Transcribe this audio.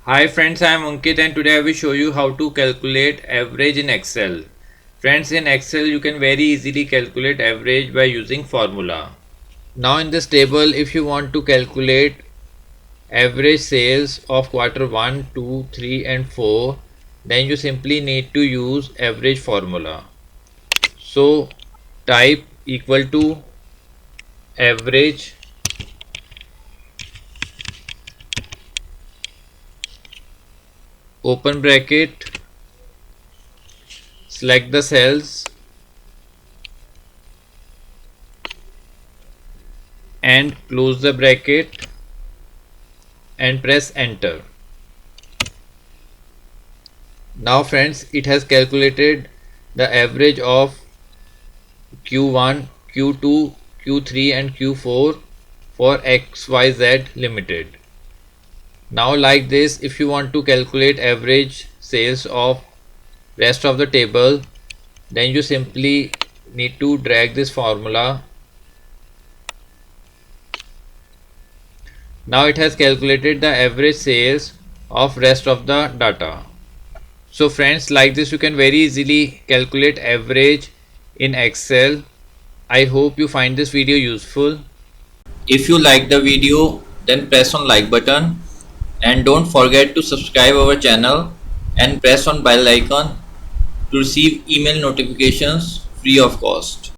Hi friends, I am Ankit and today I will show you how to calculate average in Excel. Friends, in Excel you can very easily calculate average by using formula. Now in this table, if you want to calculate average sales of quarter 1, 2, 3 and 4, then you simply need to use average formula. So type equal to average, open bracket, select the cells and close the bracket and press enter. Now friends, it has calculated the average of Q1, Q2, Q3 and Q4 for XYZ Limited. Now like this, if you want to calculate average sales of rest of the table, then you simply need to drag this formula. Now it has calculated the average sales of rest of the data. So friends, like this you can very easily calculate average in Excel. I hope you find this video useful. If you like the video, then press on like button and don't forget to subscribe our channel and press on bell icon to receive email notifications free of cost.